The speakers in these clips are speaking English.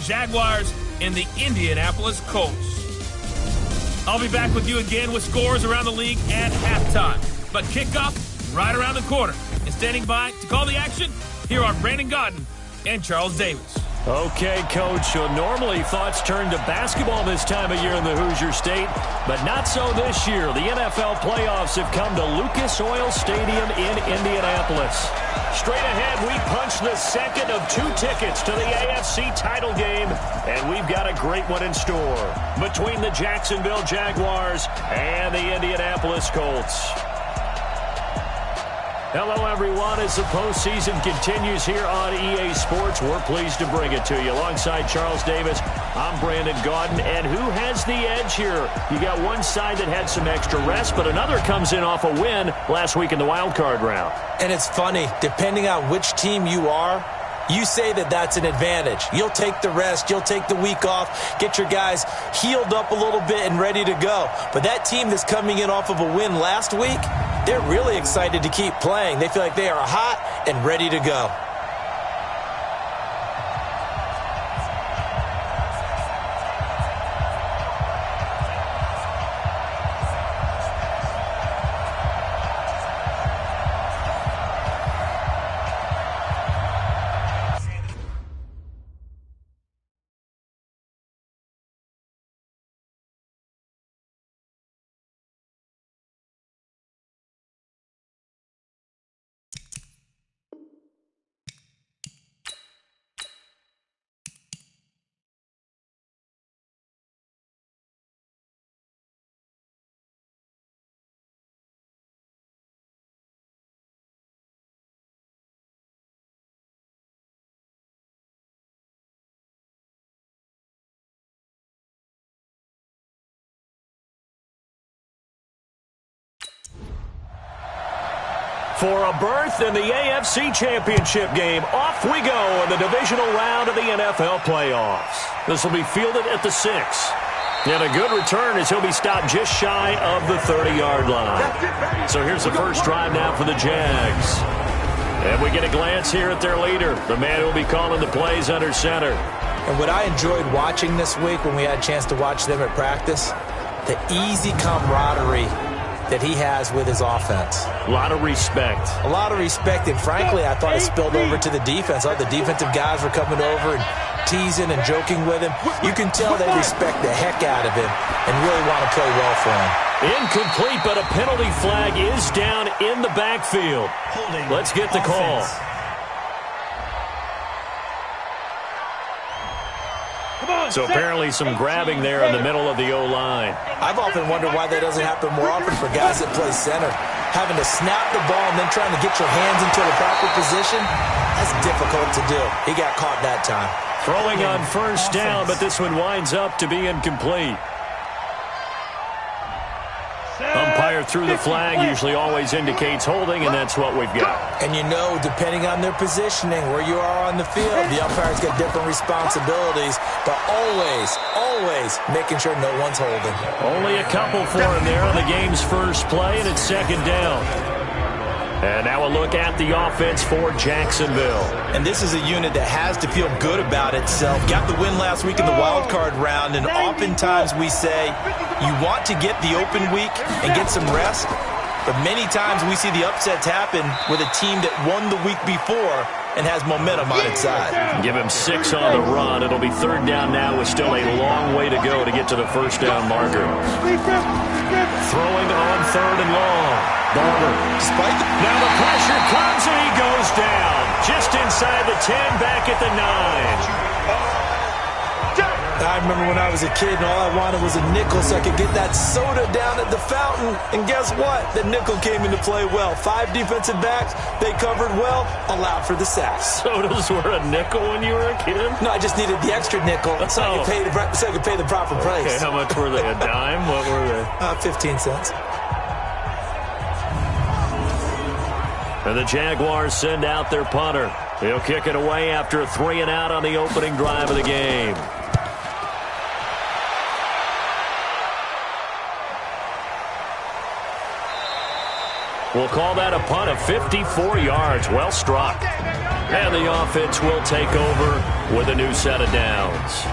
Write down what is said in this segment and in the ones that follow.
Jaguars and the Indianapolis Colts. I'll be back with you again with scores around the league at halftime. But kickoff right around the corner. And standing by to call the action, here are Brandon Gaudin and Charles Davis. Okay, Coach, so normally thoughts turn to basketball this time of year in the Hoosier State, but not so this year. The NFL playoffs have come to Lucas Oil Stadium in Indianapolis. Straight ahead, we punch the second of 2 tickets to the AFC title game, and we've got a great one in store between the Jacksonville Jaguars and the Indianapolis Colts. Hello, everyone. As the postseason continues here on EA Sports, we're pleased to bring it to you. Alongside Charles Davis, I'm Brandon Gaudin. And who has the edge here? You got one side that had some extra rest, but another comes in off a win last week in the wild card round. And it's funny, depending on which team you are, you say that that's an advantage. You'll take the rest. You'll take the week off. Get your guys healed up a little bit and ready to go. But that team that's coming in off of a win last week, they're really excited to keep playing. They feel like they are hot and ready to go. For a berth in the AFC Championship game, off we go in the divisional round of the NFL playoffs. This will be fielded at the 6. And a good return as he'll be stopped just shy of the 30-yard line. So here's the first drive now for the Jags. And we get a glance here at their leader, the man who will be calling the plays under center. And what I enjoyed watching this week when we had a chance to watch them at practice, the easy camaraderie that he has with his offense. A lot of respect. A lot of respect, and frankly, I thought it spilled over to the defense. All the defensive guys were coming over and teasing and joking with him. You can tell they respect the heck out of him and really want to play well for him. Incomplete, but a penalty flag is down in the backfield. Let's get the call. So apparently some grabbing there in the middle of the O-line. I've often wondered why that doesn't happen more often for guys that play center. Having to snap the ball and then trying to get your hands into the proper position, that's difficult to do. He got caught that time. Throwing on first down, but this one winds up to be incomplete. Umpire threw the flag, usually always indicates holding, and that's what we've got. And you know, depending on their positioning, where you are on the field, the umpire's got different responsibilities, but always making sure no one's holding. Only a couple for him there on the game's first play, and it's second down. And now a look at the offense for Jacksonville. And this is a unit that has to feel good about itself. Got the win last week in the wild card round, and oftentimes we say you want to get the open week and get some rest, but many times we see the upsets happen with a team that won the week before and has momentum on its side. Give him 6 on the run. It'll be third down now with still a long way to go to get to the first down marker. Throwing on third and long. Barber. Now the pressure comes and he goes down. Just inside the 10, back at the 9. I remember when I was a kid and all I wanted was a nickel so I could get that soda down at the fountain. And guess what? The nickel came into play well. 5 defensive backs, they covered well, allowed for the sacks. Sodas were a nickel when you were a kid? No, I just needed the extra nickel so I could pay the proper price. Okay, how much were they? A dime? What were they? 15 cents. And the Jaguars send out their punter. He'll kick it away after a 3 and out on the opening drive of the game. We'll call that a punt of 54 yards. Well struck. And the offense will take over with a new set of downs.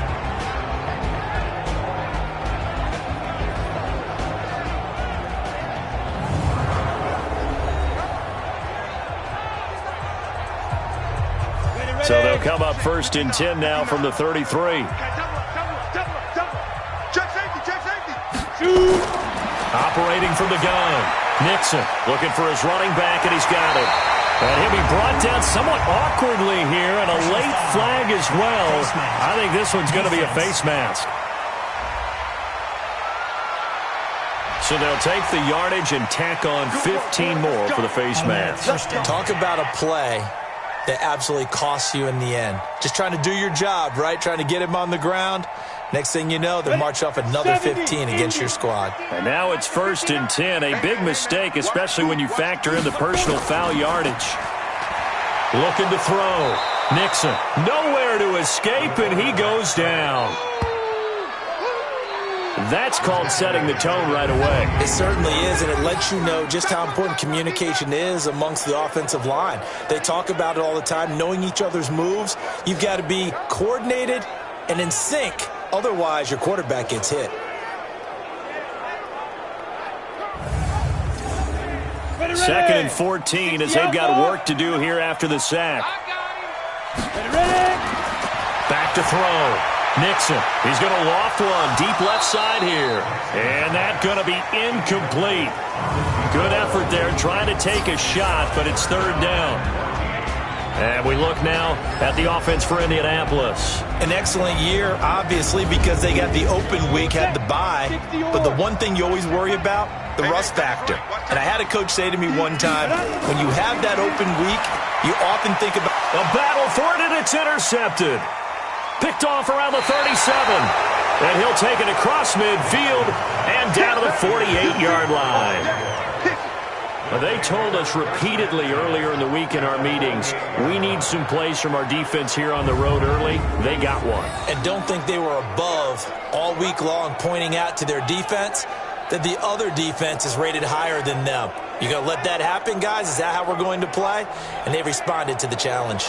So they'll come up 1st and 10 now from the 33. Operating from the gun. Nixon looking for his running back, and he's got it. And he'll be brought down somewhat awkwardly here, and a late flag as well. I think this one's going to be a face mask. So they'll take the yardage and tack on 15 more for the face mask. Talk about a play that absolutely costs you in the end. Just trying to do your job, right? Trying to get him on the ground. Next thing you know, they march off another 15 against your squad. And now it's 1st and 10. A big mistake, especially when you factor in the personal foul yardage. Looking to throw. Nixon, nowhere to escape, and he goes down. That's called setting the tone right away. It certainly is, and it lets you know just how important communication is amongst the offensive line. They talk about it all the time, knowing each other's moves. You've got to be coordinated and in sync. Otherwise, your quarterback gets hit. Second and 14 as they've got work to do here after the sack. Back to throw. Nixon, he's going to loft one deep left side here. And that's going to be incomplete. Good effort there trying to take a shot, but it's 3rd down. And we look now at the offense for Indianapolis. An excellent year, obviously, because they got the open week, had the bye. But the one thing you always worry about, the rust factor. And I had a coach say to me one time, when you have that open week, you often think about a battle for it, and it's intercepted. Picked off around the 37. And he'll take it across midfield and down to the 48-yard line. They told us repeatedly earlier in the week in our meetings, we need some plays from our defense here on the road early. They got one. And don't think they were above all week long pointing out to their defense that the other defense is rated higher than them. You going to let that happen, guys? Is that how we're going to play? And they responded to the challenge.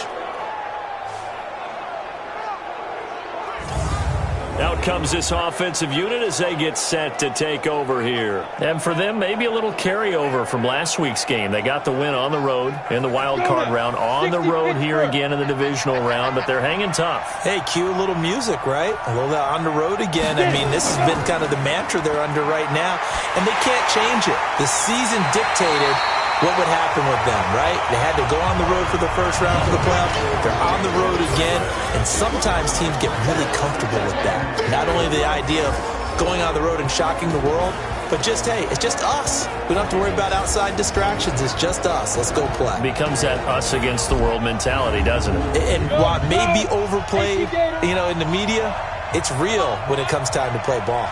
Out comes this offensive unit as they get set to take over here. And for them, maybe a little carryover from last week's game. They got the win on the road in the wild card round, on the road here again in the divisional round, but they're hanging tough. Hey, cue a little music, right? A little on the road again. I mean, this has been kind of the mantra they're under right now, and they can't change it. The season dictated what would happen with them, right? They had to go on the road for the first round for the playoffs. They're on the road again, and sometimes teams get really comfortable with that. Not only the idea of going on the road and shocking the world, but just, hey, it's just us. We don't have to worry about outside distractions. It's just us. Let's go play. Becomes that us against the world mentality, doesn't it? And while it may be overplayed, you know, in the media, it's real when it comes time to play ball.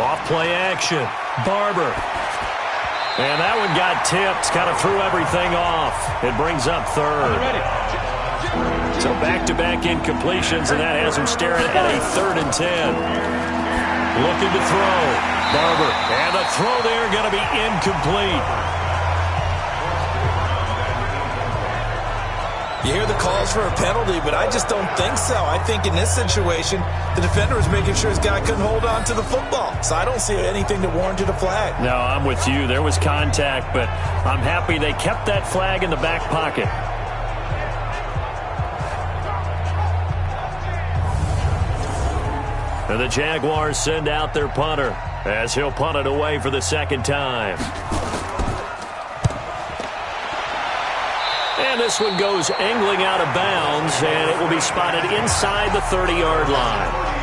Off play action. Barber. And that one got tipped. Kind of threw everything off. It brings up 3rd. So back-to-back incompletions, and that has him staring at a 3rd and 10. Looking to throw. Barber. And the throw there going to be incomplete. You hear the calls for a penalty, but I just don't think so. I think in this situation, the defender was making sure his guy couldn't hold on to the football. So I don't see anything that warranted a flag. No, I'm with you. There was contact, but I'm happy they kept that flag in the back pocket. And the Jaguars send out their punter as he'll punt it away for the 2nd time. And this one goes angling out of bounds, and it will be spotted inside the 30-yard line.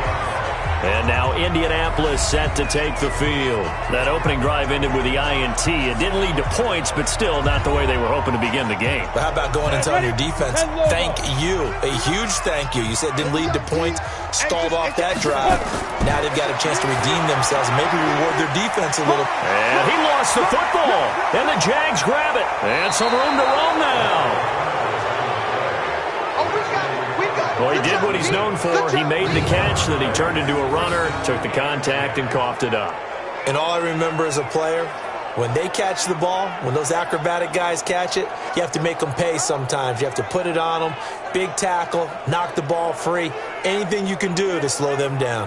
And now Indianapolis set to take the field. That opening drive ended with the INT. It didn't lead to points, but still not the way they were hoping to begin the game. But how about going and telling your defense, thank you, a huge thank you. You said it didn't lead to points, stalled off that drive. Now they've got a chance to redeem themselves and maybe reward their defense a little. And he lost the football, and the Jags grab it. And some room to roam now. Well, he did what he's known for. He made the catch, then he turned into a runner, took the contact, and coughed it up. And all I remember as a player, When they catch the ball, when those acrobatic guys catch it, you have to make them pay sometimes. You have to put it on them, big tackle, knock the ball free, anything you can do to slow them down.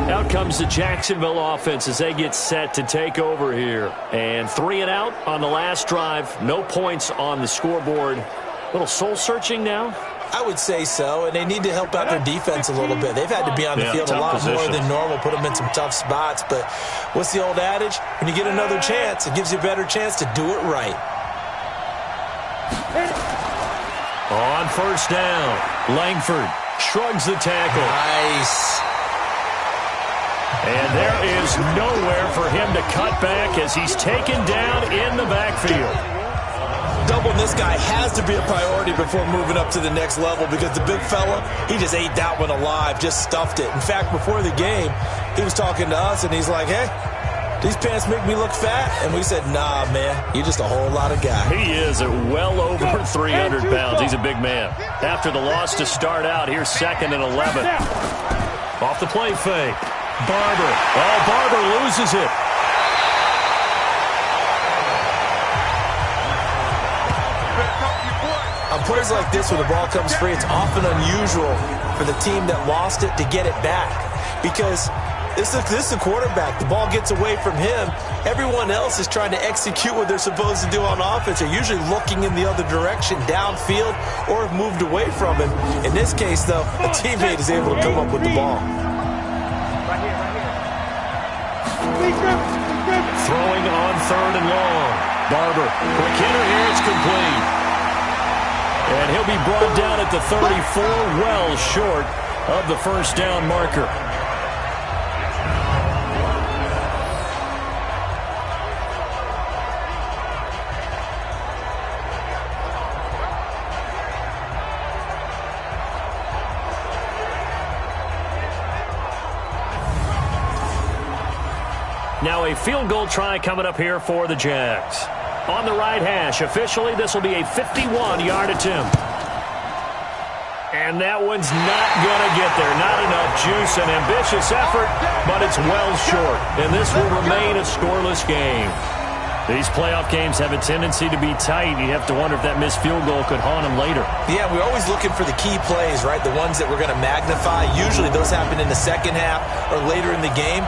Out comes the Jacksonville offense as they get set to take over here. And 3 and out on the last drive. No points on the scoreboard. A little soul-searching now? I would say so, and they need to help out their defense a little bit. They've had to be on the field a lot more than normal, put them in some tough spots. But what's the old adage? When you get another chance, it gives you a better chance to do it right. On first down, Langford shrugs the tackle. Nice. And there is nowhere for him to cut back as he's taken down in the backfield. Doubling this guy has to be a priority before moving up to the next level because the big fella, he just ate that one alive, just stuffed it. In fact, before the game, he was talking to us, and he's like, hey, these pants make me look fat. And we said, nah, man, you're just a whole lot of guy. He is at well over 300 pounds. He's a big man. After the loss to start out, here's 2nd and 11. Off the play fake. Barber. Oh, Barber loses it. On plays like this, when the ball comes free, it's often unusual for the team that lost it to get it back. Because this is the quarterback. The ball gets away from him. Everyone else is trying to execute what they're supposed to do on offense. They're usually looking in the other direction, downfield, or have moved away from him. In this case, though, a teammate is able to come up with the ball. Throwing on 3rd and long. Barber. Quick hitter here. It's complete. And he'll be brought down at the 34, well short of the first down marker. Now a field goal try coming up here for the Jags. On the right hash, officially this will be a 51-yard attempt. And that one's not going to get there. Not enough juice, an ambitious effort, but it's well short. And this will remain a scoreless game. These playoff games have a tendency to be tight. You have to wonder if that missed field goal could haunt them later. Yeah, we're always looking for the key plays, right? The ones that we're going to magnify. Usually those happen in the second half or later in the game.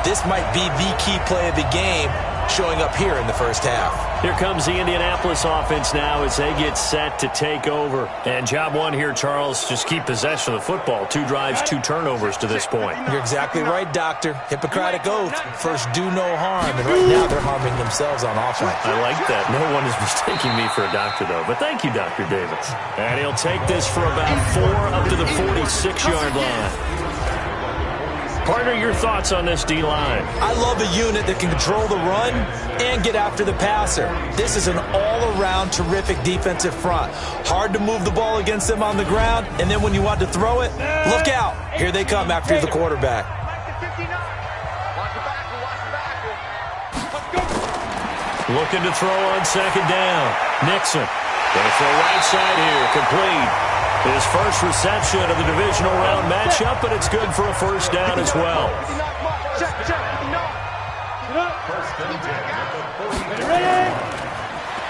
This might be the key play of the game showing up here in the first half. Here comes the Indianapolis offense now as they get set to take over. And job one here, Charles, just keep possession of the football. 2 drives, 2 turnovers to this point. You're exactly right, Doctor. Hippocratic oath. First, do no harm. And right now, they're harming themselves on offense. I like that. No one is mistaking me for a doctor, though. But thank you, Dr. Davis. And he'll take this for about 4 up to the 46-yard line. Partner, your thoughts on this D-line? I love a unit that can control the run and get after the passer. This is an all-around terrific defensive front. Hard to move the ball against them on the ground, and then when you want to throw it, look out. Here they come after the quarterback. Looking to throw on 2nd down. Nixon. Going to throw right side here. Complete. His first reception of the divisional round matchup, but it's good for a first down as well.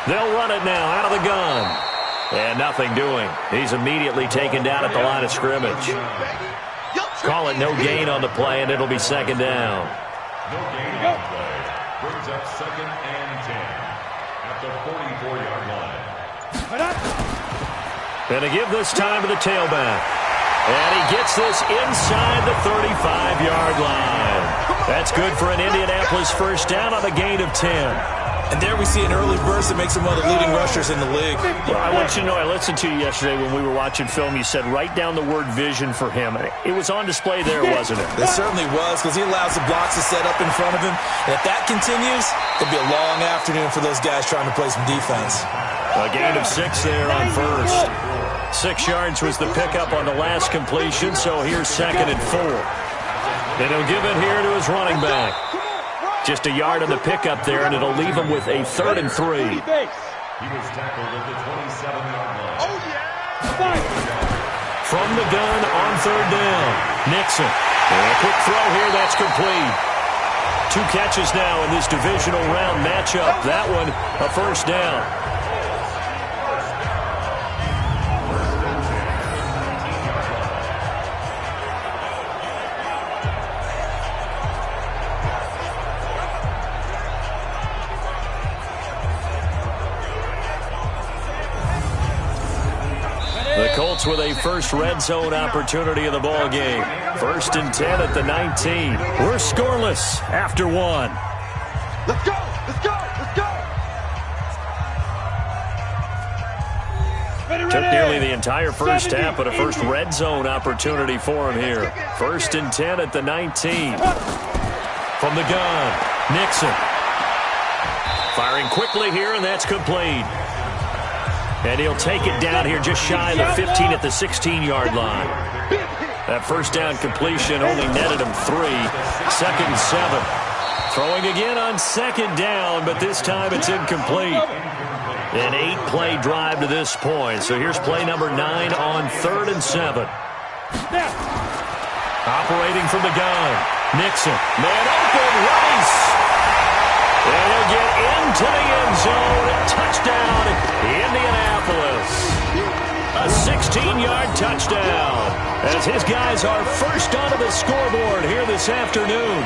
They'll run it now out of the gun. And nothing doing. He's immediately taken down at the line of scrimmage. Call it no gain on the play, and it'll be 2nd down. No gain on the play. Brings up 2nd and 10 at the 44-yard line. And to give this time to the tailback. And he gets this inside the 35-yard line. That's good for an Indianapolis first down on a gain of 10. And there we see an early burst that makes him one of the leading rushers in the league. Well, I want you to know, I listened to you yesterday when we were watching film. You said write down the word vision for him. It was on display there, wasn't it? It certainly was, because he allows the blocks to set up in front of him. And if that continues, it'll be a long afternoon for those guys trying to play some defense. A gain of 6 there on first. 6 yards was the pickup on the last completion, so here's 2nd and 4. And he'll give it here to his running back. Just a yard on the pickup there, and it'll leave him with a 3rd and 3. He was tackled at the 27-yard line. From the gun on 3rd down, Nixon. And a quick throw here, that's complete. 2 catches now in this divisional round matchup. That one, a first down. The Colts with a first red zone opportunity in the ball game. 1st and 10 at the 19. We're scoreless after 1. Let's go! Let's go! Let's go! Took nearly the entire first half, but a first red zone opportunity for him here. 1st and 10 at the 19. From the gun, Nixon. Firing quickly here, and that's complete. And he'll take it down here just shy of the 15 at the 16-yard line. That first down completion only netted him 3. 2nd and 7. Throwing again on 2nd down, but this time it's incomplete. An 8-play drive to this point. So here's play number 9 on 3rd and 7. Operating from the gun. Nixon. Man open. Rice. And he'll get into the end zone. Touchdown, Indianapolis. A 16-yard touchdown as his guys are first onto the scoreboard here this afternoon.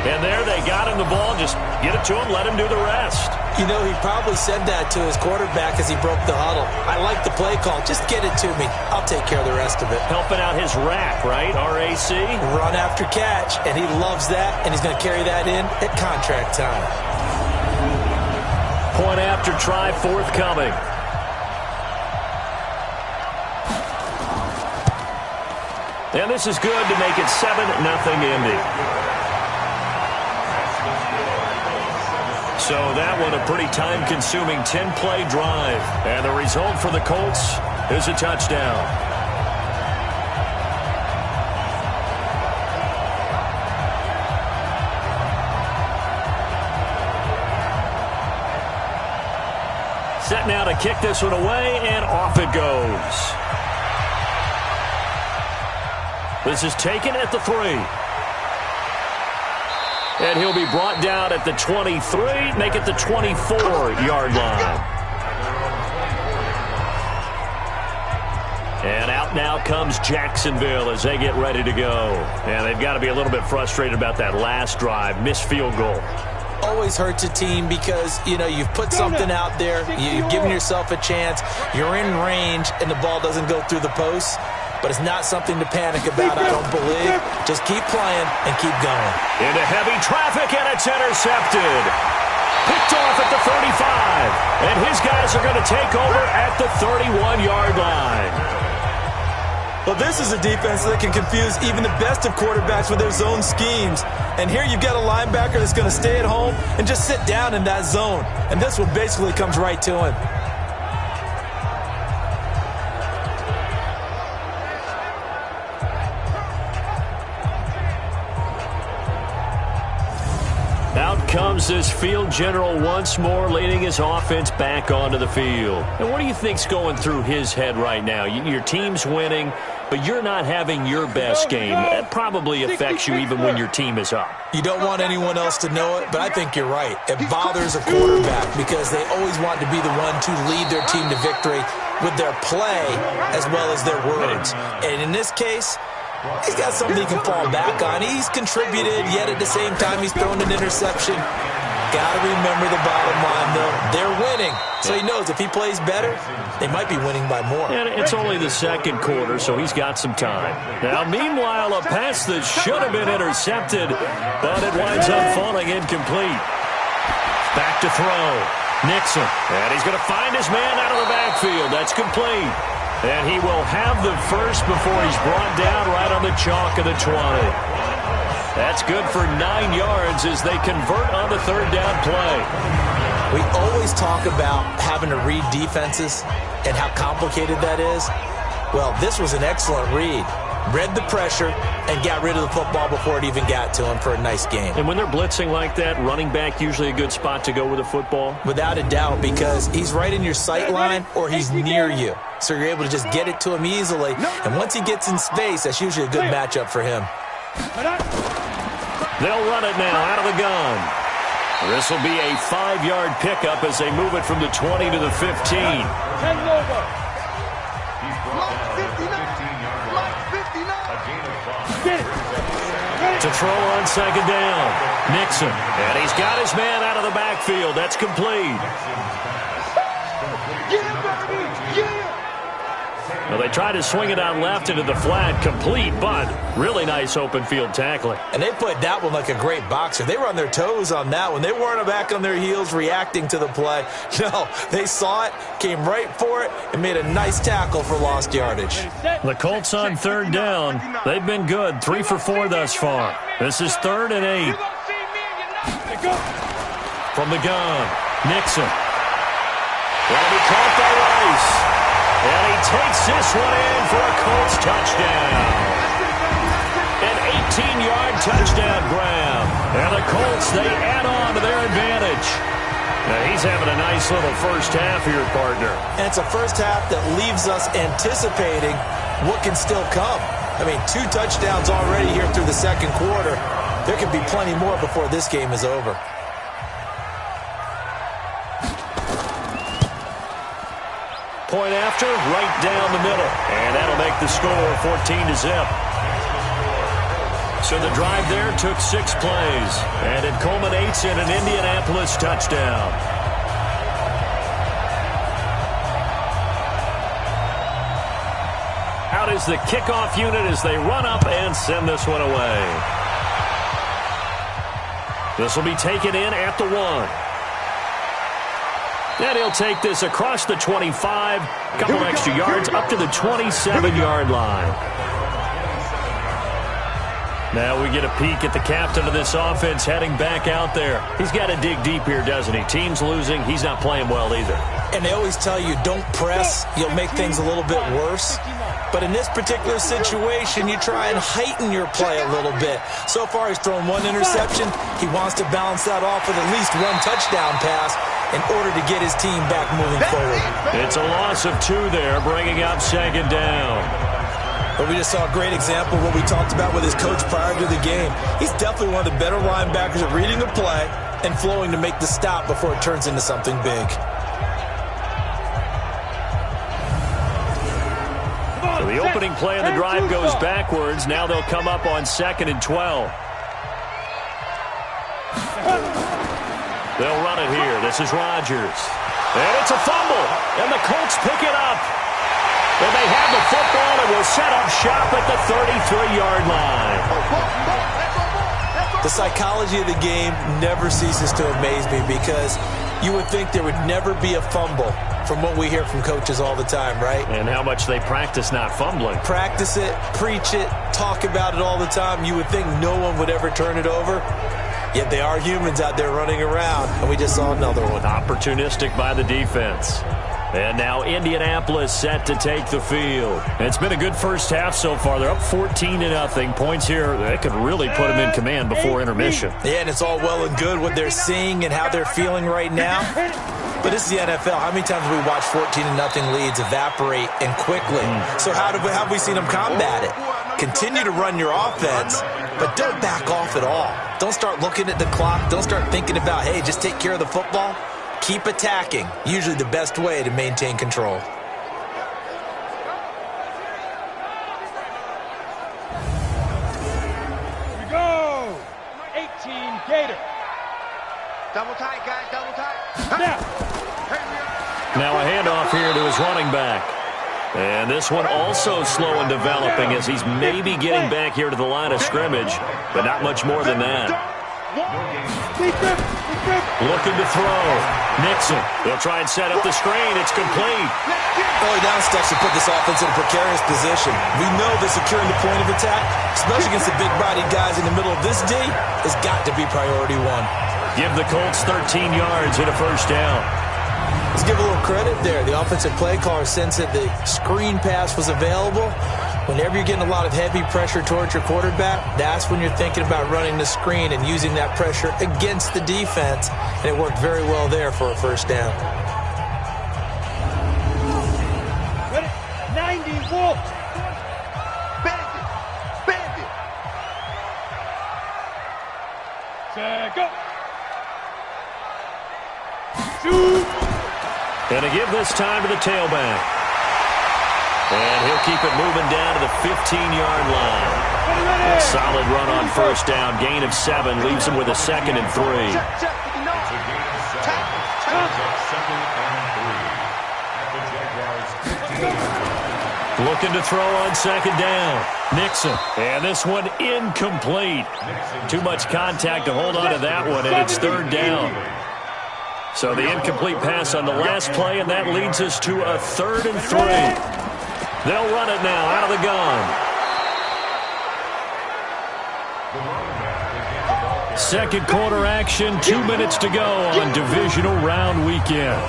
And there they got him the ball. Just get it to him, let him do the rest. You know, he probably said that to his quarterback as he broke the huddle. I like the play call. Just get it to me. I'll take care of the rest of it. Helping out his rack, right? RAC? Run after catch, and he loves that, and he's going to carry that in at contract time. Point after try forthcoming. And this is good to make it 7-0 Indy. So that one a pretty time-consuming 10-play drive. And the result for the Colts is a touchdown. Set now to kick this one away, and off it goes. This is taken at the 3. And he'll be brought down at the 23, make it the 24-yard line. And out now comes Jacksonville as they get ready to go. And they've got to be a little bit frustrated about that last drive, missed field goal. Always hurts a team because, you know, you've put something out there, you've given yourself a chance, you're in range, and the ball doesn't go through the post. But it's not something to panic about, I don't believe. Just keep playing and keep going. Into heavy traffic, and it's intercepted. Picked off at the 35. And his guys are going to take over at the 31-yard line. Well, this is a defense that can confuse even the best of quarterbacks with their zone schemes. And here you've got a linebacker that's going to stay at home and just sit down in that zone. And this one basically comes right to him. Out comes this field general once more, leading his offense back onto the field. And what do you think's going through his head right now? Your team's winning, but you're not having your best game. That probably affects you even when your team is up. You don't want anyone else to know it, but I think you're right. It bothers a quarterback because they always want to be the one to lead their team to victory with their play as well as their words. And in this case, he's got something he can fall back on. He's contributed, yet at the same time he's thrown an interception. Got to remember the bottom line, though. They're winning. So he knows if he plays better, they might be winning by more. And it's only the second quarter, so he's got some time. Now, meanwhile, a pass that should have been intercepted, but it winds up falling incomplete. Back to throw. Nixon. And he's going to find his man out of the backfield. That's complete. And he will have the first before he's brought down right on the chalk of the 20. That's good for 9 yards as they convert on the third down play. We always talk about having to read defenses and how complicated that is. Well, this was an excellent read. Read the pressure and got rid of the football before it even got to him for a nice game. And when they're blitzing like that, running back usually a good spot to go with the football? Without a doubt, because he's right in your sight line or he's near you. So you're able to just get it to him easily. And once he gets in space, that's usually a good matchup for him. They'll run it now out of the gun. This will be a 5-yard pickup as they move it from the 20 to the 15. 10 over. To throw on second down. Nixon. And he's got his man out of the backfield. That's complete. Well, they tried to swing it out left into the flat, complete, but really nice open field tackling. And they played that one like a great boxer. They were on their toes on that one. They weren't back on their heels reacting to the play. No, they saw it, came right for it, and made a nice tackle for lost yardage. The Colts on third down. They've been good, 3 for 4 thus far. This is 3rd and 8. From the gun, Nixon. Will be caught by Rice. And he takes this one in for a Colts touchdown. An 18-yard touchdown grab. And the Colts, they add on to their advantage. Now, he's having a nice little first half here, partner. And it's a first half that leaves us anticipating what can still come. I mean, 2 touchdowns already here through the second quarter. There could be plenty more before this game is over. Point after, right down the middle. And that'll make the score 14-0. So the drive there took 6 plays. And it culminates in an Indianapolis touchdown. Out is the kickoff unit as they run up and send this one away. This will be taken in at the 1. And he'll take this across the 25, couple extra yards up to the 27-yard line. Now we get a peek at the captain of this offense heading back out there. He's got to dig deep here, doesn't he? Team's losing. He's not playing well either. And they always tell you, don't press. You'll make things a little bit worse. But in this particular situation, you try and heighten your play a little bit. So far, he's thrown 1 interception. He wants to balance that off with at least 1 touchdown pass in order to get his team back moving forward. It's a loss of 2 there, bringing up second down. But we just saw a great example of what we talked about with his coach prior to the game. He's definitely one of the better linebackers at reading a play and flowing to make the stop before it turns into something big. So the opening play of the drive goes backwards. Now they'll come up on 2nd and 12. They'll run it here. This is Rodgers. And it's a fumble. And the Colts pick it up. And they have the football and will set up shop at the 33-yard line. The psychology of the game never ceases to amaze me because you would think there would never be a fumble from what we hear from coaches all the time, right? And how much they practice not fumbling. Practice it, preach it, talk about it all the time. You would think no one would ever turn it over. Yet they are humans out there running around, and we just saw another one. Opportunistic by the defense. And now Indianapolis set to take the field. It's been a good first half so far. They're up 14-0. Points here, that could really put them in command before intermission. Yeah, and it's all well and good what they're seeing and how they're feeling right now. But this is the NFL. How many times have we watched 14-0 leads evaporate and quickly? So how have we seen them combat it? Continue to run your offense, but don't back off at all. Don't start looking at the clock. Don't start thinking about, hey, just take care of the football. Keep attacking. Usually the best way to maintain control. Here we go. 18 Gator. Double tight, guys. Double tight. Now a handoff here to his running back. And this one also slow and developing as he's maybe getting back here to the line of scrimmage, but not much more than that. Looking to throw. Nixon. They'll try and set up the screen. It's complete. Early down steps to put this offense in a precarious position. We know that securing the point of attack, especially against the big-bodied guys in the middle of this D, has got to be priority 1. Give the Colts 13 yards and a first down. Let's give a little credit there. The offensive play caller sensed that the screen pass was available. Whenever you're getting a lot of heavy pressure towards your quarterback, that's when you're thinking about running the screen and using that pressure against the defense. And it worked very well there for a first down. 90 Wolf. Bandit. Go. Shoot. And to give this time to the tailback. And he'll keep it moving down to the 15-yard line. A solid run on first down. Gain of 7 leaves him with a 2nd and 3. It's a gain of 7. Brings up 2nd and 3 at the Jaguars' 15-yard line. Looking to throw on 2nd down. Nixon. And this one incomplete. Too much contact to hold on to that one, and it's 3rd down. So the incomplete pass on the last play, and that leads us to a 3rd and 3. They'll run it now out of the gun. Second quarter action, 2 minutes to go on divisional round weekend.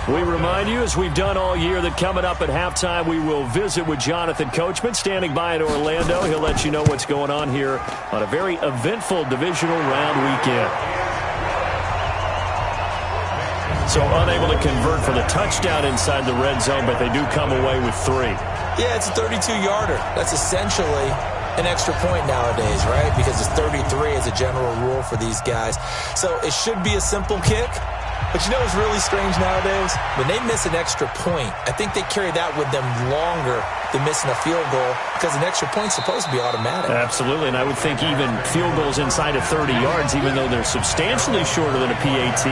We remind you, as we've done all year, that coming up at halftime, we will visit with Jonathan Coachman, standing by in Orlando. He'll let you know what's going on here on a very eventful divisional round weekend. So unable to convert for the touchdown inside the red zone, but they do come away with 3. Yeah, it's a 32-yarder. That's essentially an extra point nowadays, right? Because it's 33 as a general rule for these guys. So it should be a simple kick. But you know what's really strange nowadays? When they miss an extra point, I think they carry that with them longer than missing a field goal because an extra point's supposed to be automatic. Absolutely, and I would think even field goals inside of 30 yards, even though they're substantially shorter than a PAT,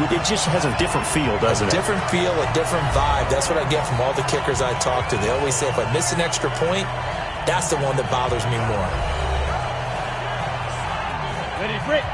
it just has a different feel, doesn't it? A different feel, a different vibe. That's what I get from all the kickers I talk to. They always say if I miss an extra point, that's the one that bothers me more.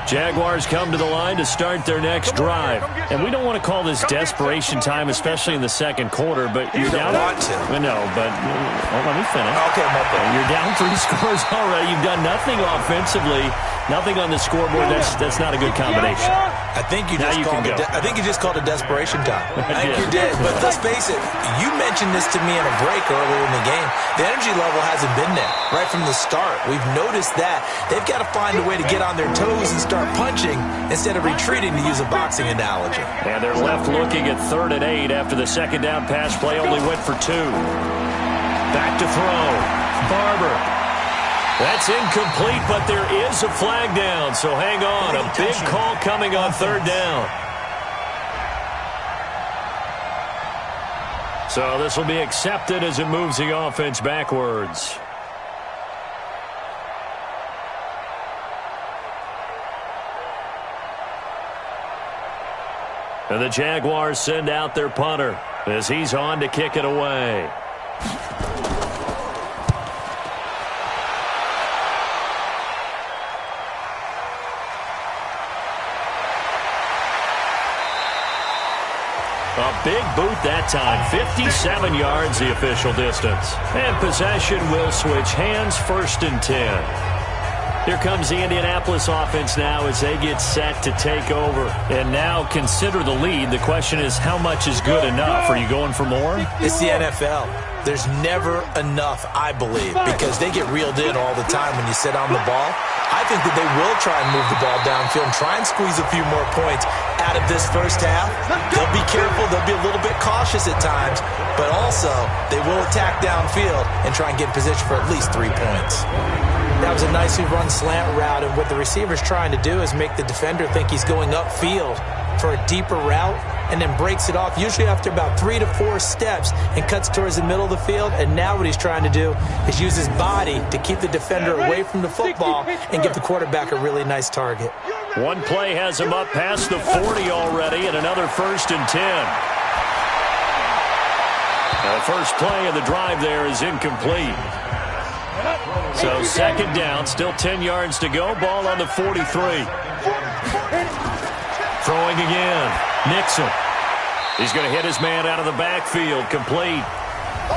Jaguars come to the line to start their next drive. And we don't want to call this desperation time, especially in the second quarter, but you're down. No, but let me finish. Okay, my bad. You're down 3 scores already. You've done nothing offensively, nothing on the scoreboard. That's not a good combination. I think you just called it desperation time. I think you did. But let's face it, you mentioned this to me in a break earlier in the game. The energy level hasn't been there right from the start. We've noticed that. They've got to find a way to get on their toes and start punching instead of retreating, to use a boxing analogy. And they're left looking at 3rd and 8 after the second down pass play only went for 2. Back to throw. Barber. That's incomplete, but there is a flag down, so hang on. A big call coming on 3rd down. So this will be accepted as it moves the offense backwards. And the Jaguars send out their punter as he's on to kick it away. A big boot that time. 57 yards the official distance. And possession will switch hands, 1st and 10. Here comes the Indianapolis offense now as they get set to take over. And now consider the lead. The question is, how much is good enough? Are you going for more? It's the NFL. There's never enough, I believe, because they get reeled in all the time when you sit on the ball. I think that they will try and move the ball downfield and try and squeeze a few more points out of this first half. They'll be careful. They'll be a little bit cautious at times, but also they will attack downfield and try and get in position for at least 3 points. That was a nicely run slant route, and what the receiver's trying to do is make the defender think he's going upfield for a deeper route and then breaks it off, usually after about 3 to 4 steps, and cuts towards the middle of the field. And now what he's trying to do is use his body to keep the defender away from the football and give the quarterback a really nice target. One play has him up past the 40 already, and another 1st and 10. The first play of the drive there is incomplete. So 2nd down, still 10 yards to go. Ball on the 43. Throwing again. Nixon. He's going to hit his man out of the backfield. Complete.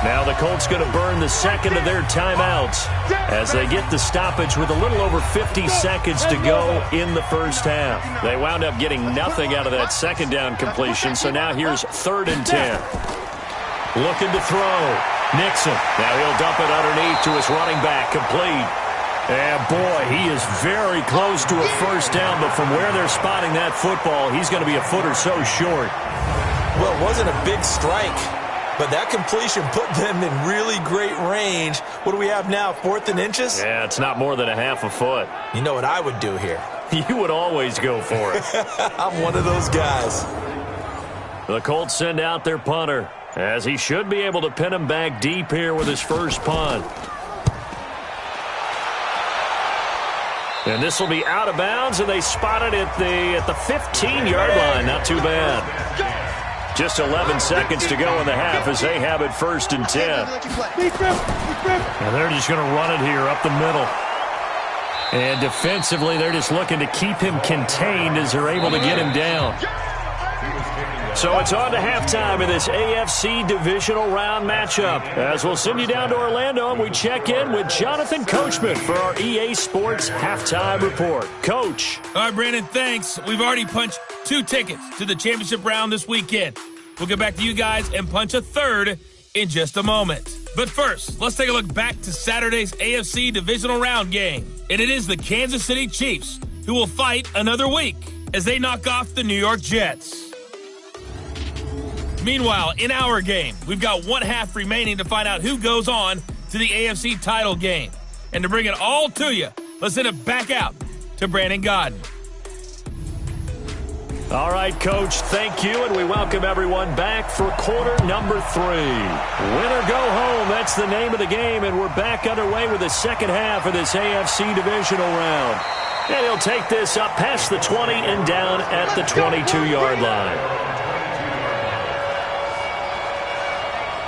Now the Colts going to burn the second of their timeouts as they get the stoppage with a little over 50 seconds to go in the first half. They wound up getting nothing out of that 2nd down completion, so now here's 3rd and 10. Looking to throw. Nixon. Now he'll dump it underneath to his running back. Complete. And boy, he is very close to a first down, but from where they're spotting that football, he's going to be a foot or so short. Well, it wasn't a big strike but that completion put them in really great range. What do we have now, 4th and inches? Yeah, it's not more than a half a foot. You know what I would do here? You would always go for it. I'm one of those guys. The Colts send out their punter, as he should be able to pin him back deep here with his first punt. And this will be out of bounds, and they spot it at the 15-yard line. Not too bad. Just 11 seconds to go in the half as they have it 1st and 10. And they're just going to run it here up the middle. And defensively, they're just looking to keep him contained as they're able to get him down. So it's on to halftime in this AFC divisional round matchup. As we'll send you down to Orlando, and we check in with Jonathan Coachman for our EA Sports Halftime Report. Coach. All right, Brandon, thanks. We've already punched 2 tickets to the championship round this weekend. We'll get back to you guys and punch a 3rd in just a moment. But first, let's take a look back to Saturday's AFC divisional round game. And it is the Kansas City Chiefs who will fight another week as they knock off the New York Jets. Meanwhile, in our game, we've got 1 half remaining to find out who goes on to the AFC title game. And to bring it all to you, let's send it back out to Brandon Godden. All right, Coach, thank you, and we welcome everyone back for quarter number 3. Win or go home, that's the name of the game, and we're back underway with the second half of this AFC divisional round. And he'll take this up past the 20 and down at the 22-yard line.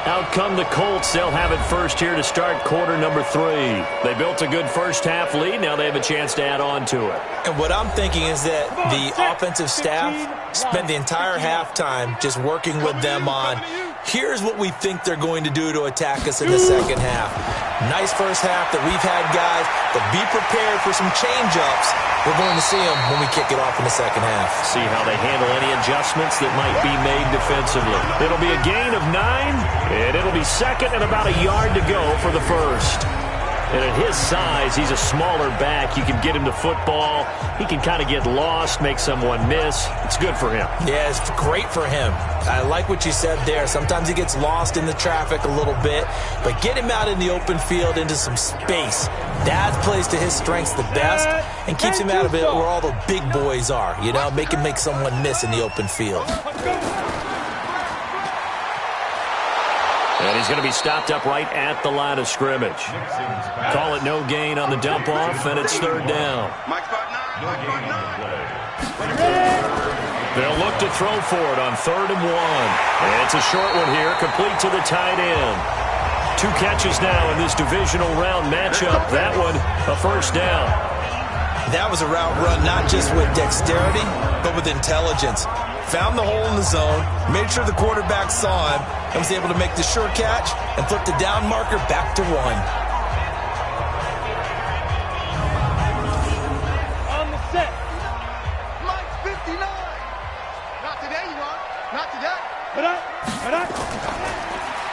Out come the Colts. They'll have it first here to start quarter number 3. They built a good first half lead. Now they have a chance to add on to it. And what I'm thinking is that the offensive staff spent the entire halftime just working with them on, here's what we think they're going to do to attack us in the second half. Nice first half that we've had, guys, but be prepared for some change-ups. We're going to see them when we kick it off in the second half. See how they handle any adjustments that might be made defensively. It'll be a gain of 9, and it'll be second and about a yard to go for the first. And at his size, he's a smaller back. You can get him to football. He can kind of get lost, make someone miss. It's good for him. Yeah, it's great for him. I like what you said there. Sometimes he gets lost in the traffic a little bit, but get him out in the open field into some space. That plays to his strengths the best and keeps him out of it where all the big boys are, you know, make someone miss in the open field. And he's going to be stopped up right at the line of scrimmage. Call it no gain on the dump off, and it's 3rd down. They'll look to throw for it on 3rd and 1. And it's a short one here, complete to the tight end. 2 catches now in this divisional round matchup. That one, a first down. That was a route run not just with dexterity, but with intelligence. Found the hole in the zone, made sure the quarterback saw him, and was able to make the sure catch and flip the down marker back to 1. On the set. Mike 59. Not today, you want. Not today.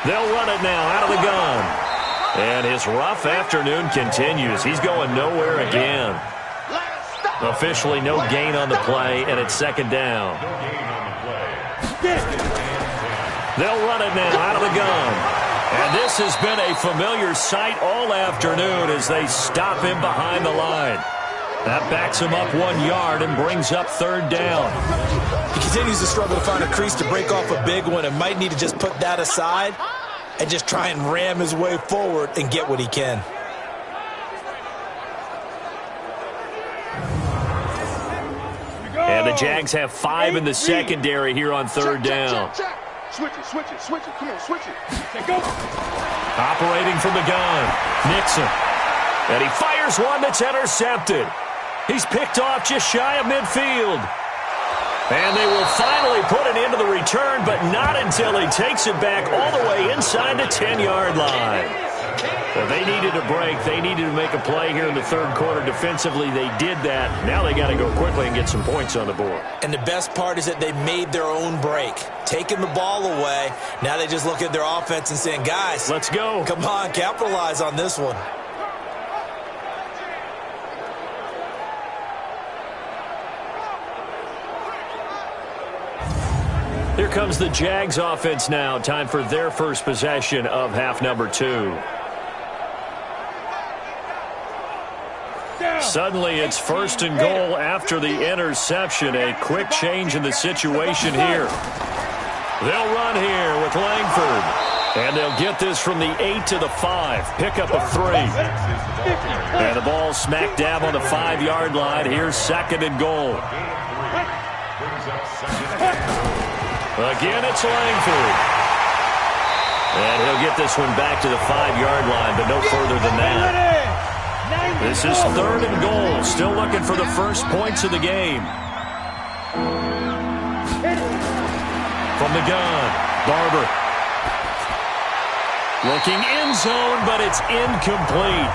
They'll run it now out of the gun. And his rough afternoon continues. He's going nowhere again. Officially no gain on the play, and it's 2nd down. They'll run it now out of the gun. And this has been a familiar sight all afternoon as they stop him behind the line. That backs him up 1 yard and brings up 3rd down. He continues to struggle to find a crease to break off a big one and might need to just put that aside and just try and ram his way forward and get what he can. And the Jags have 5 in the secondary here on 3rd down. Switch it. Come on, switch it. Go. Operating from the gun, Nixon. And he fires one that's intercepted. He's picked off just shy of midfield. And they will finally put an end to the return, but not until he takes it back all the way inside the 10-yard line. Well, they needed a break. They needed to make a play here in the 3rd quarter. Defensively, they did that. Now they got to go quickly and get some points on the board. And the best part is that they made their own break, taking the ball away. Now they just look at their offense and saying, guys, let's go. Come on, capitalize on this one. Here comes the Jags offense now. Time for their first possession of half number 2. Suddenly, it's 1st and goal after the interception. A quick change in the situation here. They'll run here with Langford. And they'll get this from the 8 to the 5. Pick up a 3. And the ball smack dab on the 5-yard line. Here's 2nd and goal. Again, it's Langford. And he'll get this one back to the 5-yard line, but no further than that. This is 3rd and goal. Still looking for the first points of the game. From the gun, Barber. Looking end zone, but it's incomplete.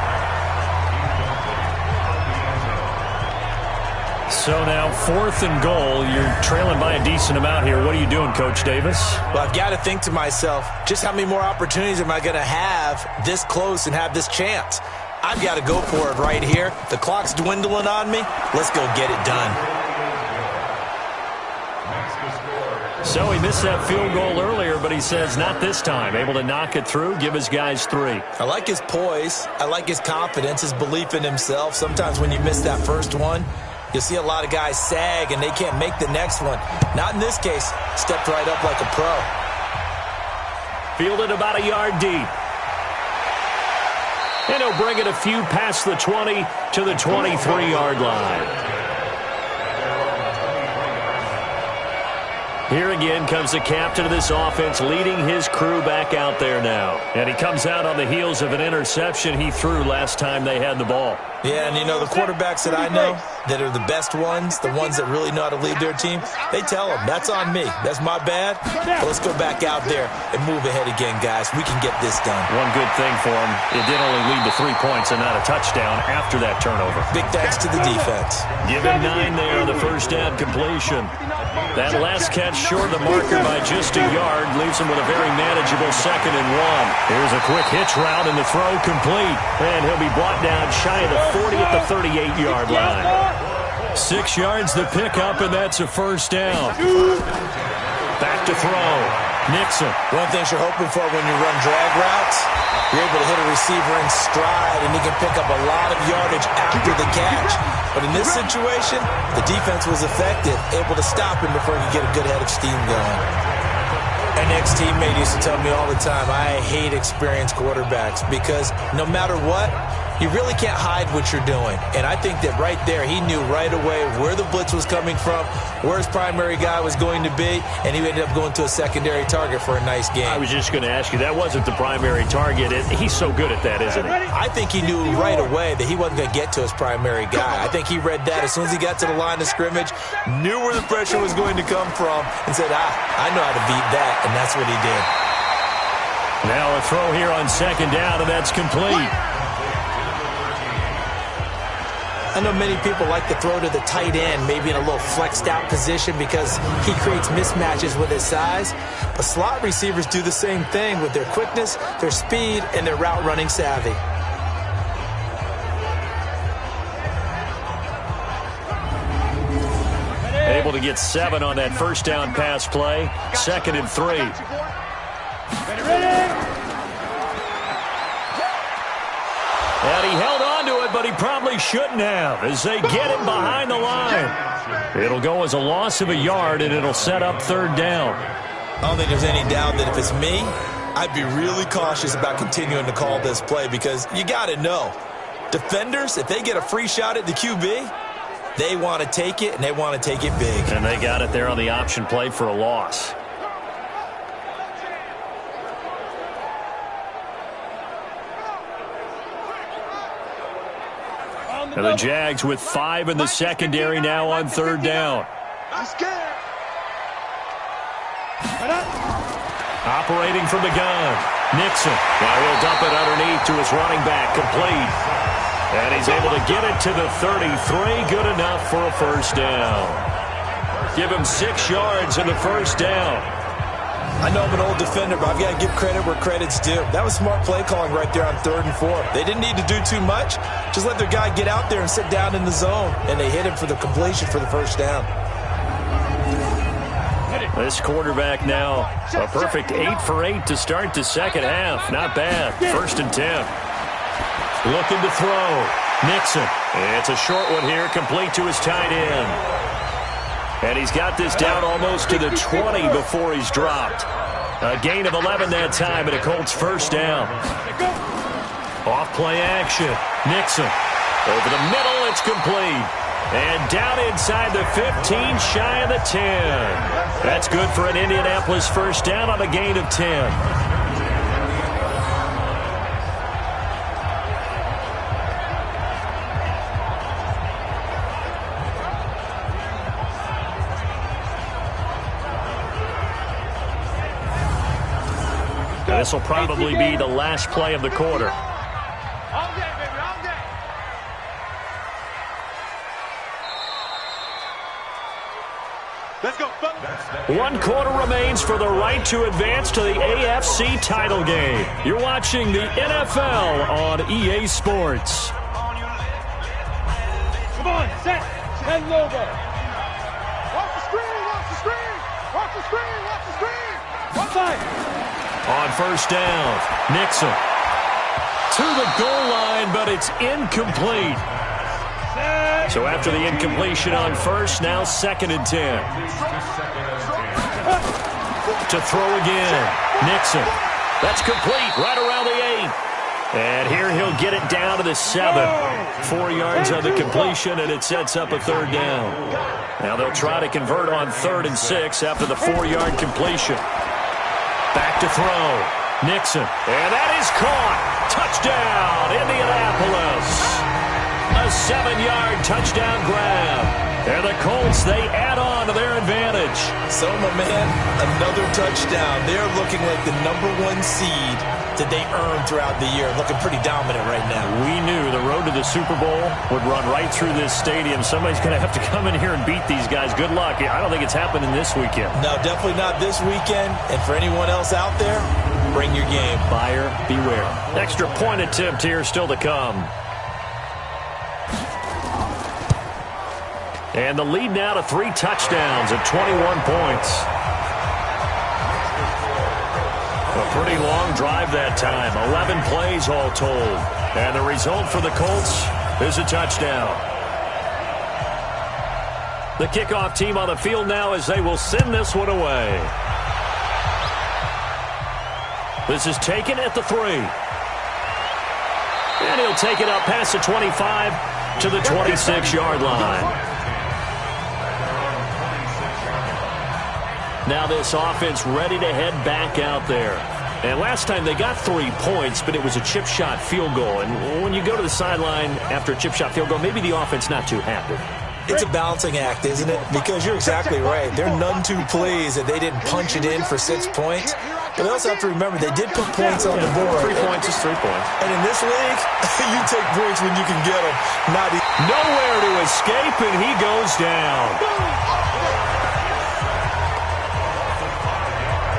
So now 4th and goal. You're trailing by a decent amount here. What are you doing, Coach Davis? Well, I've got to think to myself, just how many more opportunities am I going to have this close and have this chance? I've got to go for it right here. The clock's dwindling on me. Let's go get it done. So he missed that field goal earlier, but he says not this time. Able to knock it through, give his guys 3. I like his poise. I like his confidence, his belief in himself. Sometimes when you miss that first one, you'll see a lot of guys sag and they can't make the next one. Not in this case. Stepped right up like a pro. Fielded about a yard deep. And he'll bring it a few past the 20 to the 23-yard line. Here again comes the captain of this offense, leading his crew back out there now. And he comes out on the heels of an interception he threw last time they had the ball. Yeah, and you know, the quarterbacks that I know that are the best ones, the ones that really know how to lead their team, they tell them, that's on me. That's my bad. But let's go back out there and move ahead again, guys. We can get this done. One good thing for him, it did only lead to 3 points and not a touchdown after that turnover. Big thanks to the defense. Give him 9 there on the first down completion. That last catch short of the marker by just a yard leaves him with a very manageable 2nd and 1. Here's a quick hitch route and the throw complete. And he'll be brought down shy of the 40 at the 38-yard line. 6 yards to pick up, and that's a first down. Back to throw. Nixon. One thing you're hoping for when you run drag routes, you're able to hit a receiver in stride, and he can pick up a lot of yardage after the catch. But in this situation, the defense was effective, able to stop him before he could get a good head of steam going. An ex-teammate used to tell me all the time, I hate experienced quarterbacks because no matter what, you really can't hide what you're doing. And I think that right there, he knew right away where the blitz was coming from, where his primary guy was going to be, and he ended up going to a secondary target for a nice game. I was just going to ask you, that wasn't the primary target. He's so good at that, isn't he? I think he knew right away that he wasn't going to get to his primary guy. I think he read that as soon as he got to the line of scrimmage, knew where the pressure was going to come from, and said, I know how to beat that, and that's what he did. Now a throw here on 2nd down, and that's complete. I know many people like to throw to the tight end, maybe in a little flexed out position because he creates mismatches with his size. But slot receivers do the same thing with their quickness, their speed, and their route running savvy. Able to get 7 on that first down pass play. 2nd and 3. And he held on to it, but he probably shouldn't have as they get him behind the line. It'll go as a loss of a yard, and it'll set up 3rd down. I don't think there's any doubt that if it's me, I'd be really cautious about continuing to call this play because you got to know, defenders, if they get a free shot at the QB, they want to take it, and they want to take it big. And they got it there on the option play for a loss. And the Jags with 5 in the secondary now on 3rd down. Operating from the gun. Nixon. Now he'll dump it underneath to his running back. Complete. And he's able to get it to the 33. Good enough for a first down. Give him 6 yards in the first down. I know I'm an old defender, but I've got to give credit where credit's due. That was smart play calling right there on 3rd and 4. They didn't need to do too much. Just let their guy get out there and sit down in the zone, and they hit him for the completion for the first down. This quarterback now a perfect 8 for 8 to start the second half. Not bad. 1st and 10. Looking to throw. Nixon. It's a short one here, complete to his tight end. And he's got this down almost to the 20 before he's dropped. A gain of 11 that time, and a Colts 1st down. Off play action. Nixon. Over the middle, it's complete. And down inside the 15, shy of the 10. That's good for an Indianapolis 1st down on a gain of 10. This will probably be the last play of the quarter. Let's go. 1 quarter remains for the right to advance to the AFC title game. You're watching the NFL on EA Sports. Come on, set. Head logo. Watch the screen, watch the screen. Watch the screen, watch the screen. One side. On 1st down, Nixon. To the goal line, but it's incomplete. So after the incompletion on 1st, now 2nd and 10. To throw again. Nixon. That's complete right around the 8. And here he'll get it down to the 7. 4 yards on the completion, and it sets up a 3rd down. Now they'll try to convert on 3rd and 6 after the 4-yard completion. Back to throw. Nixon. And that is caught. Touchdown, Indianapolis. A 7-yard touchdown grab. And the Colts, they add on to their advantage. So, my man, another touchdown. They're looking like the #1 seed that they earned throughout the year. Looking pretty dominant right now. We knew the road to the Super Bowl would run right through this stadium. Somebody's going to have to come in here and beat these guys. Good luck. I don't think it's happening this weekend. No, definitely not this weekend. And for anyone else out there, bring your game. Buyer beware. Extra point attempt here still to come. And the lead now to 3 touchdowns at 21 points. A pretty long drive that time. 11 plays all told. And the result for the Colts is a touchdown. The kickoff team on the field now as they will send this one away. This is taken at the 3. And he'll take it up past the 25 to the 26-yard line. Now this offense ready to head back out there. And last time they got 3 points, but it was a chip shot field goal. And when you go to the sideline after a chip shot field goal, maybe the offense not too happy. It's a balancing act, isn't it? Because you're exactly right. They're none too pleased that they didn't punch it in for 6 points. But they also have to remember they did put points on the board. 3 points is 3 points. And in this league, you take points when you can get them. Nowhere to escape, and he goes down.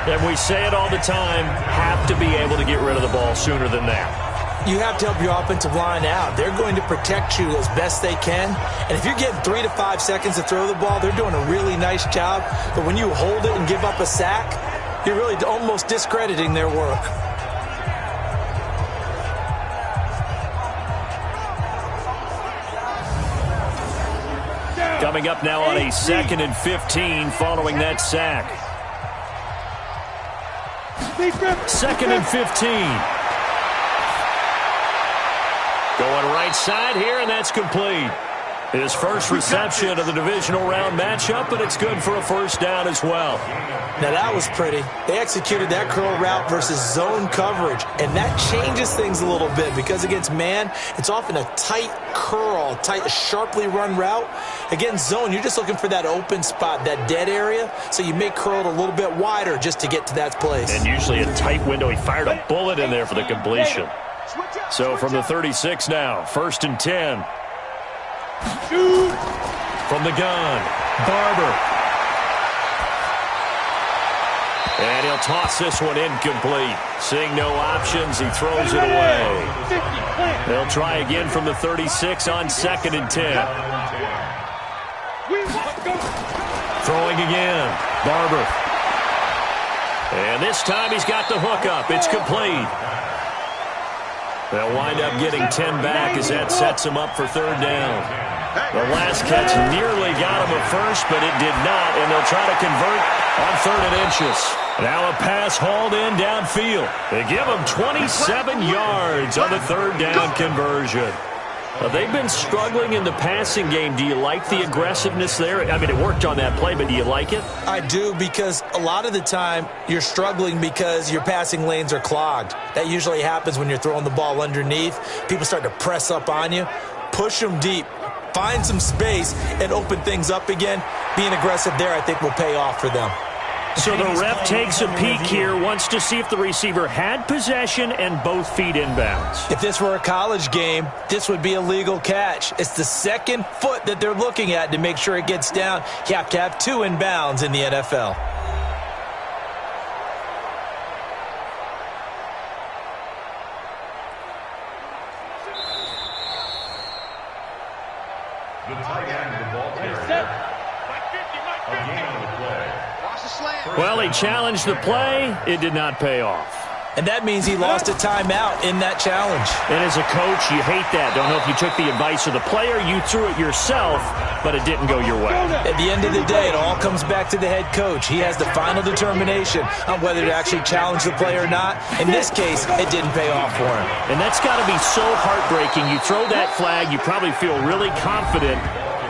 And we say it all the time, have to be able to get rid of the ball sooner than that. You have to help your offensive line out. They're going to protect you as best they can. And if you're getting 3 to 5 seconds to throw the ball, they're doing a really nice job. But when you hold it and give up a sack, you're really almost discrediting their work. Coming up now on a 2nd and 15 following that sack. 2nd and 15. Going right side here, and that's complete. His first reception of the divisional round matchup, and it's good for a 1st down as well. Now that was pretty. They executed that curl route versus zone coverage, and that changes things a little bit because against man, it's often a tight curl, tight, sharply run route. Against zone, you're just looking for that open spot, that dead area, so you make curl it a little bit wider just to get to that place. And usually a tight window. He fired a bullet in there for the completion. So from the 36 now, 1st and 10. From the gun, Barber. And he'll toss this one incomplete. Seeing no options, he throws it away. They'll try again from the 36 on 2nd and 10. Throwing again, Barber. And this time he's got the hook up. It's complete. They'll wind up getting 10 back as that sets him up for third down. The last catch nearly got him a first, but it did not, and they'll try to convert on 3rd and inches. Now a pass hauled in downfield. They give him 27 yards on the 3rd down conversion. They've been struggling in the passing game. Do you like the aggressiveness there? I mean, it worked on that play, but do you like it? I do, because a lot of the time you're struggling because your passing lanes are clogged. That usually happens when you're throwing the ball underneath. People start to press up on you. Push them deep. Find some space and open things up again. Being aggressive there, I think, will pay off for them. So the ref takes a peek here, wants to see if the receiver had possession and both feet inbounds. If this were a college game, this would be a legal catch. It's the second foot that they're looking at to make sure it gets down. You have to have 2 inbounds in the NFL. The tight end of the ball carrier. A gain on the play. Well, he challenged the play. It did not pay off. And that means he lost a timeout in that challenge. And as a coach, you hate that. Don't know if you took the advice of the player. You threw it yourself, but it didn't go your way. At the end of the day, it all comes back to the head coach. He has the final determination on whether to actually challenge the play or not. In this case, it didn't pay off for him. And that's got to be so heartbreaking. You throw that flag, you probably feel really confident,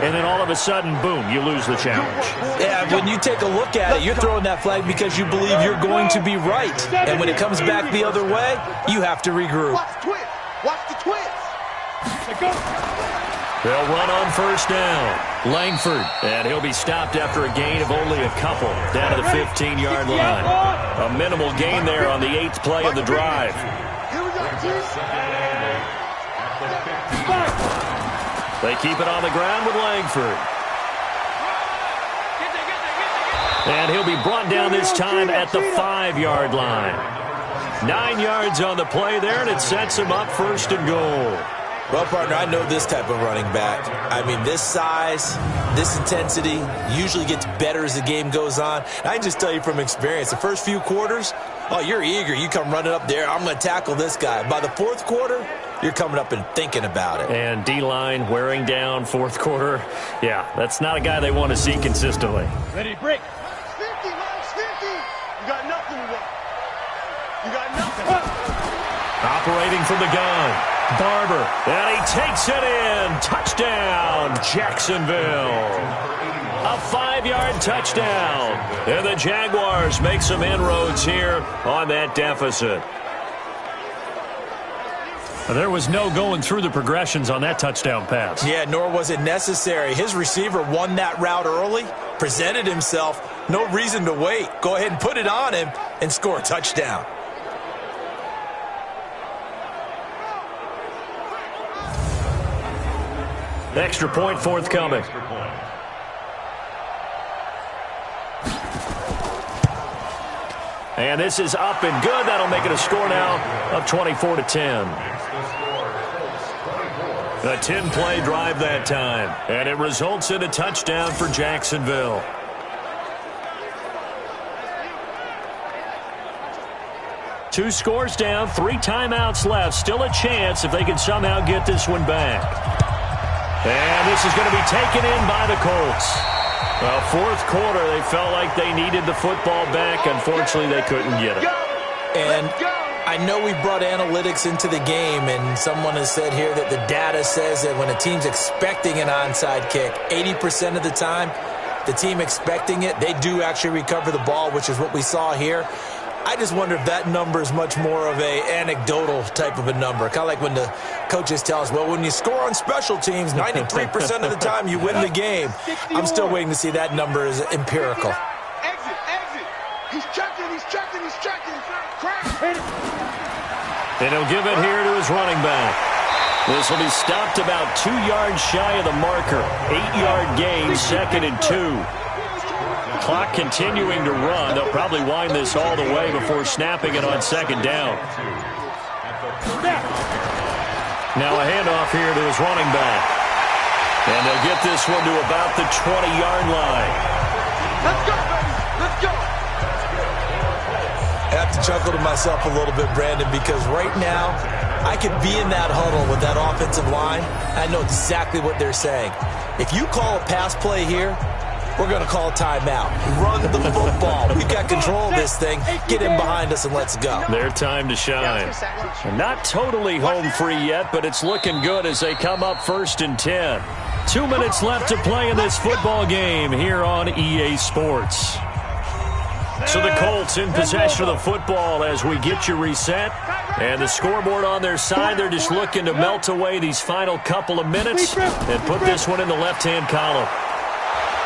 and then all of a sudden, boom, you lose the challenge. Yeah, when you take a look at it, you're throwing that flag because you believe you're going to be right. And when it comes back the other way, you have to regroup. Watch the twist. Watch the twist. They'll run on 1st down. Langford, and he'll be stopped after a gain of only a couple down to the 15-yard line. A minimal gain there on the 8th play of the drive. Here we go, They keep it on the ground with Langford. And he'll be brought down this time at the 5-yard line. 9 yards on the play there, and it sets him up 1st and goal. Well, partner, I know this type of running back. I mean, this size, this intensity usually gets better as the game goes on. And I can just tell you from experience, the first few quarters, oh, you're eager. You come running up there, I'm going to tackle this guy. By the 4th quarter, you're coming up and thinking about it. And D-line wearing down 4th quarter. Yeah, that's not a guy they want to see consistently. Ready to break. 50, minus 50. You got nothing today. You got nothing. Operating from the gun. Barber, and he takes it in. Touchdown, Jacksonville. A 5-yard touchdown. And the Jaguars make some inroads here on that deficit. There was no going through the progressions on that touchdown pass. Yeah, nor was it necessary. His receiver won that route early, presented himself. No reason to wait. Go ahead and put it on him and score a touchdown. Extra point forthcoming. And this is up and good. That'll make it a score now of 24-10. A 10-play drive that time. And it results in a touchdown for Jacksonville. Two scores down, 3 timeouts left. Still a chance if they can somehow get this one back. And this is going to be taken in by the Colts. Well, 4th quarter, they felt like they needed the football back. Unfortunately, they couldn't get it. And I know we brought analytics into the game, and someone has said here that the data says that when a team's expecting an onside kick, 80% of the time, the team expecting it, they do actually recover the ball, which is what we saw here. I just wonder if that number is much more of a anecdotal type of a number. Kind of like when the coaches tell us, well, when you score on special teams, 93% of the time you win the game. I'm still waiting to see that number is empirical. Exit, exit. He's checking, he's checking, he's checking. And he'll give it here to his running back. This will be stopped about 2 yards shy of the marker. 8-yard gain, 2nd and 2. Clock continuing to run. They'll probably wind this all the way before snapping it on 2nd down. Now a handoff here to his running back. And they'll get this one to about the 20-yard line. Let's go, baby. Let's go. have to chuckle to myself a little bit, Brandon, because right now I could be in that huddle with that offensive line. I know exactly what they're saying. If you call a pass play here, we're going to call a timeout. Run the football. We've got control of this thing. Get in behind us and let's go. Their time to shine. Not totally home free yet, but it's looking good as they come up 1st and 10. 2 minutes left to play in this football game here on EA Sports. So the Colts in possession of the football as we get you reset. And the scoreboard on their side, they're just looking to melt away these final couple of minutes and put this one in the left-hand column.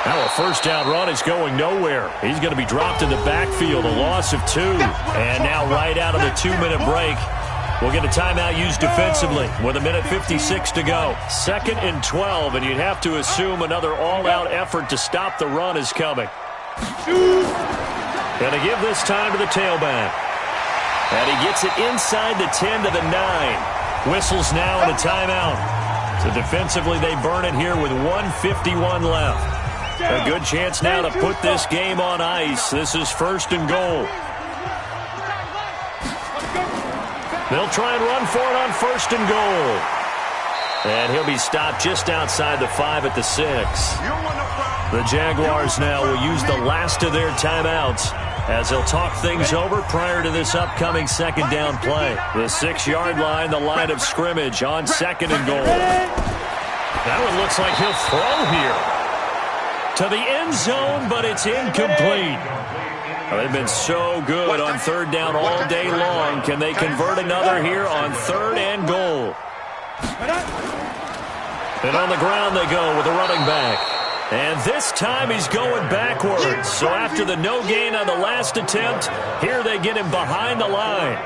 Now a first down run is going nowhere. He's going to be dropped in the backfield, a loss of 2. And now right out of the 2-minute break, we'll get a timeout used defensively with 1:56 to go. 2nd and 12, and you'd have to assume another all-out effort to stop the run is coming. Going to give this time to the tailback. And he gets it inside the 10 to the 9. Whistles now and a timeout. So defensively, they burn it here with 1:51 left. A good chance now to put this game on ice. This is 1st and goal. They'll try and run for it on 1st and goal. And he'll be stopped just outside the 5 at the 6. The Jaguars now will use the last of their timeouts as they'll talk things over prior to this upcoming 2nd down play. The 6-yard line, the line of scrimmage on 2nd and goal. That one looks like he'll throw here to the end zone, but it's incomplete. They've been so good on 3rd down all day long. Can they convert another here on 3rd and goal? And on the ground they go with the running back. And this time he's going backwards. So after the no gain on the last attempt, here they get him behind the line.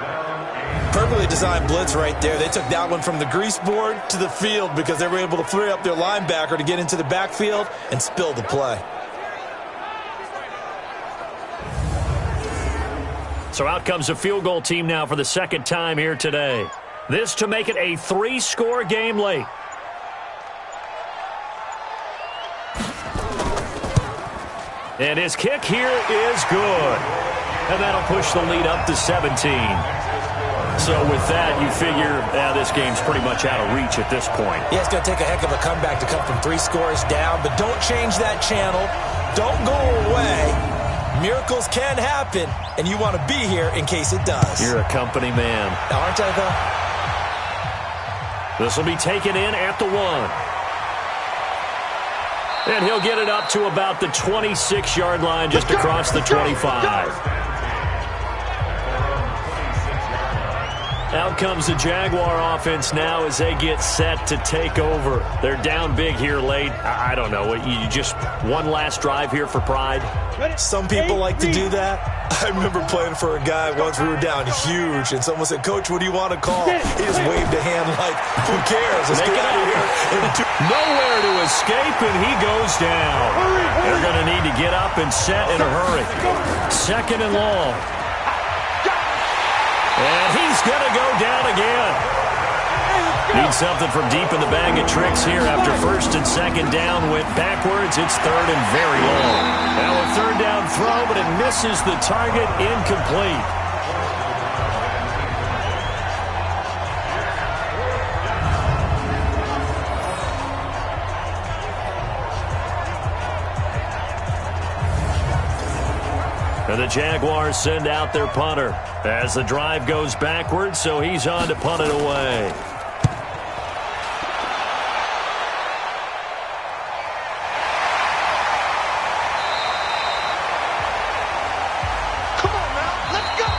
Perfectly designed blitz right there. They took that one from the grease board to the field because they were able to free up their linebacker to get into the backfield and spill the play. So out comes a field goal team now for the 2nd time here today. This to make it a 3-score game late. And his kick here is good. And that'll push the lead up to 17. So with that, you figure this game's pretty much out of reach at this point. Yeah, it's going to take a heck of a comeback to come from 3 scores down, but don't change that channel. Don't go away. Miracles can happen, and you want to be here in case it does. You're a company man. Aren't I, though? This will be taken in at the 1. And he'll get it up to about the 26-yard line just across the 25. Out comes the Jaguar offense now as they get set to take over. They're down big here late. I don't know. You just one last drive here for pride? Some people like to do that. I remember playing for a guy once. We were down huge, and someone said, "Coach, what do you want to call?" He just waved a hand like, "Who cares? Let's get out of here." Nowhere to escape, and he goes down. They're going to need to get up and set in a hurry. 2nd and long. And he's going to go down again. Need something from deep in the bag of tricks here after 1st and 2nd down. Went backwards. It's 3rd and very long. Now a 3rd down throw, but it misses the target. Incomplete. And the Jaguars send out their punter as the drive goes backwards, so he's on to punt it away. Come on now, let's go.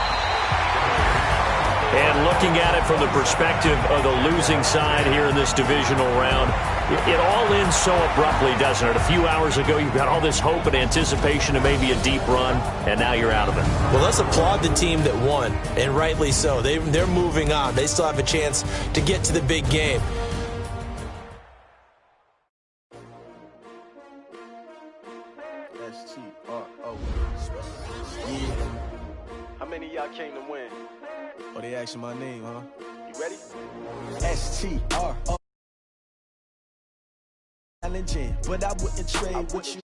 And looking at it from the perspective of the losing side here in this divisional round, it all ends so abruptly, doesn't it? A few hours ago, you've got all this hope and anticipation of maybe a deep run, and now you're out of it. Well, let's applaud the team that won, and rightly so. They're moving on. They still have a chance to get to the big game. How many of y'all came to win? Oh, they asking my name, huh? You ready? STRO. Challenging, but I wouldn't trade with you.